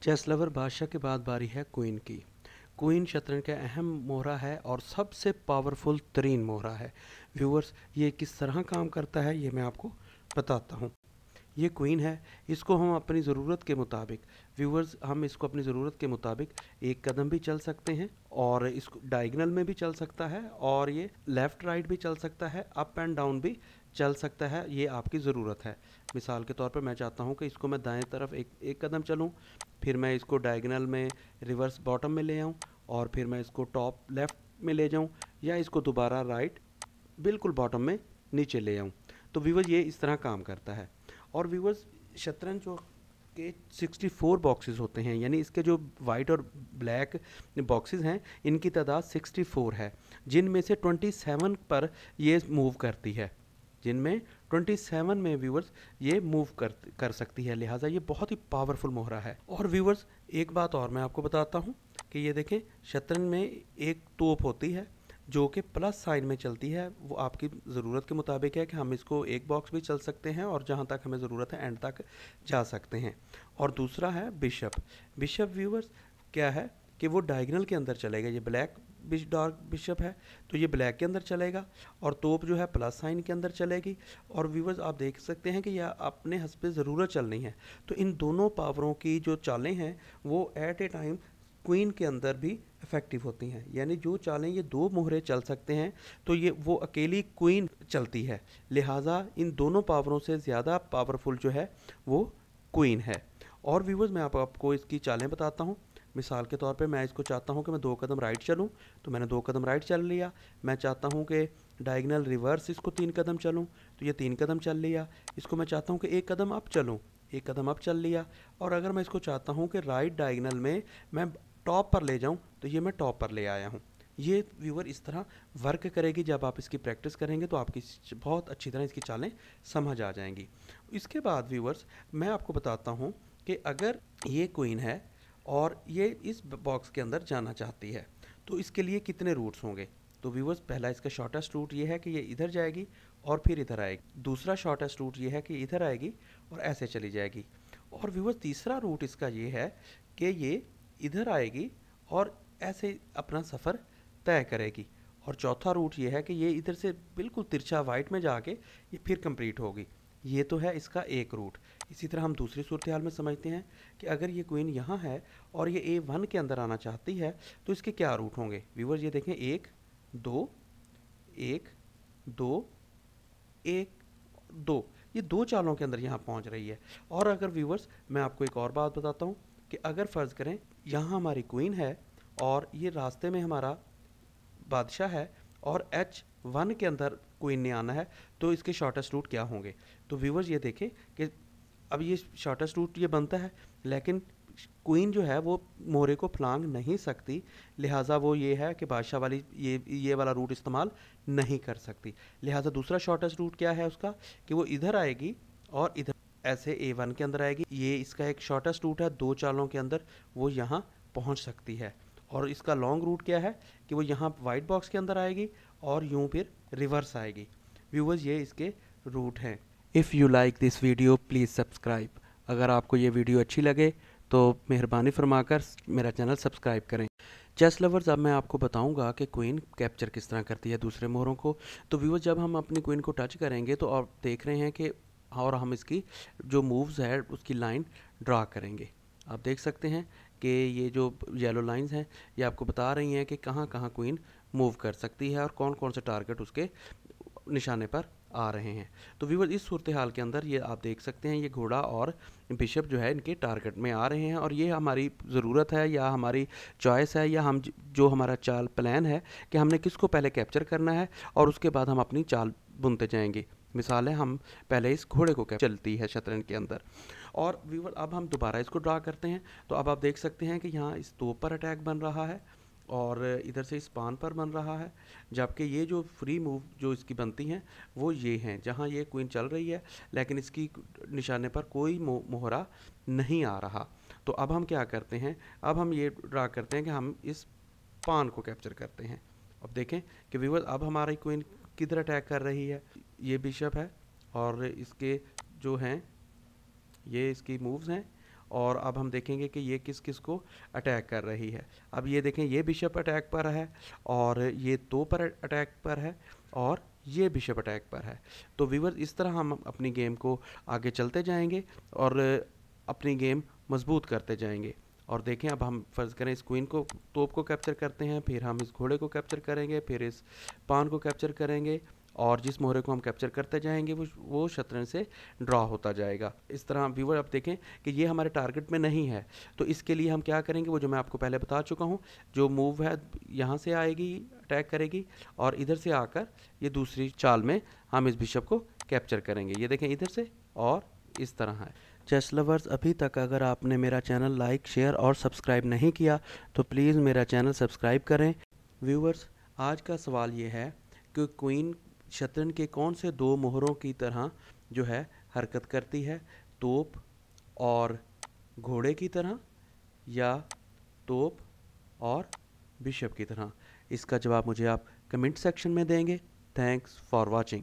Chess lover बादशाह के बाद बारी है क्वीन की। क्वीन शतरंज का अहम मोहरा है और सबसे पावरफुल तरीन मोहरा है। व्यूअर्स, ये किस तरह काम करता है ये मैं आपको बताता हूँ। ये क्वीन है, इसको हम अपनी ज़रूरत के मुताबिक व्यूअर्स हम इसको अपनी ज़रूरत के मुताबिक एक कदम भी चल सकते हैं और इसको डायगोनल में भी चल सकता है और ये लेफ़्ट राइट भी चल सकता है, अप एंड डाउन भी चल सकता है। ये आपकी ज़रूरत है। मिसाल के तौर पर मैं चाहता हूँ कि इसको मैं दाएं तरफ एक कदम चलूँ, फिर मैं इसको डायगोनल में रिवर्स बॉटम में ले आऊँ और फिर मैं इसको टॉप लेफ़्ट में ले जाऊँ या इसको दोबारा राइट बिल्कुल बॉटम में नीचे ले आऊँ। तो व्यूअर्स ये इस तरह काम करता है। और व्यूअर्स, शतरंज जो के 64 बॉक्सेस होते हैं, यानी इसके जो वाइट और ब्लैक बॉक्सेस हैं इनकी तादाद 64 है, जिनमें से 27 पर ये मूव करती है, जिनमें 27 में व्यूअर्स ये मूव कर सकती है। लिहाजा ये बहुत ही पावरफुल मोहरा है। और व्यूअर्स, एक बात और मैं आपको बताता हूँ कि ये देखें, शतरंज में एक तोप होती है जो कि प्लस साइन में चलती है। वो आपकी ज़रूरत के मुताबिक है कि हम इसको एक बॉक्स भी चल सकते हैं और जहाँ तक हमें ज़रूरत है एंड तक जा सकते हैं। और दूसरा है बिशप। बिशप व्यूअर्स क्या है कि वो डायगोनल के अंदर चलेगा। ये ब्लैक डार्क बिशप है तो ये ब्लैक के अंदर चलेगा और तोप जो है प्लस साइन के अंदर चलेगी। और व्यूअर्स, आप देख सकते हैं कि यह अपने हस्ब ज़रूरत चलनी है। तो इन दोनों पावरों की जो चालें हैं वो एट ए टाइम क्वीन के अंदर भी इफ़ेक्टिव होती हैं, यानी जो चालें ये दो मोहरे चल सकते हैं तो ये वो अकेली क्वीन चलती है। लिहाजा इन दोनों पावरों से ज़्यादा पावरफुल जो है वो क्वीन है। और व्यूवर्स, मैं आपको इसकी चालें बताता हूँ। मिसाल के तौर पे मैं इसको चाहता हूँ कि मैं 2 कदम राइट चलूँ तो मैंने 2 कदम राइट चल लिया। मैं चाहता हूँ कि डायगोनल रिवर्स इसको 3 कदम चलूँ तो ये 3 कदम चल लिया। इसको मैं चाहता हूँ कि 1 कदम अप चलूँ, 1 कदम अप चल लिया। और अगर मैं इसको चाहता हूँ कि राइट डायगोनल में मैं टॉप पर ले जाऊं तो ये मैं टॉप पर ले आया हूं। ये व्यूअर इस तरह वर्क करेगी। जब आप इसकी प्रैक्टिस करेंगे तो आपकी बहुत अच्छी तरह इसकी चालें समझ आ जाएंगी। इसके बाद व्यूअर्स, मैं आपको बताता हूं कि अगर ये क्वीन है और ये इस बॉक्स के अंदर जाना चाहती है तो इसके लिए कितने रूट्स होंगे। तो व्यूअर्स, पहला इसका शॉर्टेस्ट रूट ये है कि ये इधर जाएगी और फिर इधर आएगी। दूसरा शॉर्टेस्ट रूट ये है कि इधर आएगी और ऐसे चली जाएगी। और व्यूअर्स, तीसरा रूट इसका ये है कि ये इधर आएगी और ऐसे अपना सफ़र तय करेगी। और चौथा रूट ये है कि ये इधर से बिल्कुल तिरछा वाइट में जाके ये फिर कंप्लीट होगी। ये तो है इसका एक रूट। इसी तरह हम दूसरी सूरत हाल में समझते हैं कि अगर ये क्वीन यहाँ है और ये A1 के अंदर आना चाहती है तो इसके क्या रूट होंगे। व्यूवर्स, ये देखें, 1 2 1 2 1 2, ये 2 चालों के अंदर यहाँ पहुँच रही है। और अगर व्यूवर्स, मैं आपको एक और बात बताता हूँ कि अगर फ़र्ज़ करें यहाँ हमारी क्वीन है और ये रास्ते में हमारा बादशाह है और H1 के अंदर क्वीन ने आना है तो इसके शॉर्टेस्ट रूट क्या होंगे। तो व्यूवर्स, ये देखें कि अब ये शॉर्टेस्ट रूट ये बनता है, लेकिन क्वीन जो है वो मोहरे को फलांग नहीं सकती। लिहाजा वो ये है कि बादशाह वाली ये वाला रूट इस्तेमाल नहीं कर सकती। लिहाजा दूसरा शॉर्टेस्ट रूट क्या है उसका कि वो इधर आएगी और इधर ऐसे A1 के अंदर आएगी। ये इसका एक शॉर्टेस्ट रूट है, 2 चालों के अंदर वो यहाँ पहुँच सकती है। और इसका लॉन्ग रूट क्या है कि वो यहाँ वाइट बॉक्स के अंदर आएगी और यूँ फिर रिवर्स आएगी। व्यूवर्स, ये इसके रूट हैं। If you like this video please subscribe. अगर आपको ये वीडियो अच्छी लगे तो मेहरबानी फरमाकर मेरा चैनल सब्सक्राइब करें। चेस लवर्स, अब मैं आपको बताऊंगा कि क्वीन कैप्चर किस तरह करती है दूसरे मोहरों को। तो व्यूवर्स, जब हम अपनी क्वीन को टच करेंगे तो आप देख रहे हैं कि और हम इसकी जो मूव्स है उसकी लाइन ड्रा करेंगे। आप देख सकते हैं कि ये जो येलो लाइंस हैं ये आपको बता रही हैं कि कहाँ कहाँ क्वीन मूव कर सकती है और कौन कौन से टारगेट उसके निशाने पर आ रहे हैं। तो व्यूअर, इस सूरत हाल के अंदर ये आप देख सकते हैं ये घोड़ा और बिशप जो है इनके टारगेट में आ रहे हैं और ये हमारी ज़रूरत है या हमारी चॉइस है या हम जो हमारा चाल प्लान है कि हमने किसको पहले कैप्चर करना है और उसके बाद हम अपनी चाल बुनते जाएंगे। मिसाल है, हम पहले इस घोड़े को चलती है शतरंज के अंदर। और व्यूअर, अब हम दोबारा इसको ड्रा करते हैं तो अब आप देख सकते हैं कि यहाँ इस तोप पर अटैक बन रहा है और इधर से इस पान पर बन रहा है। जबकि ये जो फ्री मूव जो इसकी बनती हैं वो ये हैं, जहाँ ये क्वीन चल रही है लेकिन इसकी निशाने पर कोई मोहरा नहीं आ रहा। तो अब हम क्या करते हैं, अब हम ये ड्रा करते हैं कि हम इस पान को कैप्चर करते हैं। अब देखें कि व्यूअर, अब हमारी क्वीन किधर अटैक कर रही है। ये बिशप है और इसके जो हैं ये इसकी मूव्स हैं और अब हम देखेंगे कि ये किस किस को अटैक कर रही है। अब ये देखें, ये बिशप अटैक पर है और ये तो पर अटैक पर है और ये बिशप अटैक पर है। तो व्यूअर्स, इस तरह हम अपनी गेम को आगे चलते जाएंगे और अपनी गेम मजबूत करते जाएंगे। और देखें, अब हम फ़र्ज़ करें इस क्वीन को, तोप को कैप्चर करते हैं, फिर हम इस घोड़े को कैप्चर करेंगे, फिर इस पान को कैप्चर करेंगे और जिस मोहरे को हम कैप्चर करते जाएंगे वो शतरंज से ड्रॉ होता जाएगा। इस तरह व्यूअर अब देखें कि ये हमारे टारगेट में नहीं है, तो इसके लिए हम क्या करेंगे, वो जो मैं आपको पहले बता चुका हूँ, जो मूव है यहाँ से आएगी, अटैक करेगी और इधर से आकर ये दूसरी चाल में हम इस बिशप को कैप्चर करेंगे। ये देखें इधर से और इस तरह है। चेस लवर्स, अभी तक अगर आपने मेरा चैनल लाइक, शेयर और सब्सक्राइब नहीं किया तो प्लीज़ मेरा चैनल सब्सक्राइब करें। व्यूअर्स, आज का सवाल ये है कि क्वीन शतरंज के कौन से दो मोहरों की तरह जो है हरकत करती है, तोप और घोड़े की तरह या तोप और बिशप की तरह? इसका जवाब मुझे आप कमेंट सेक्शन में देंगे। Thanks for watching.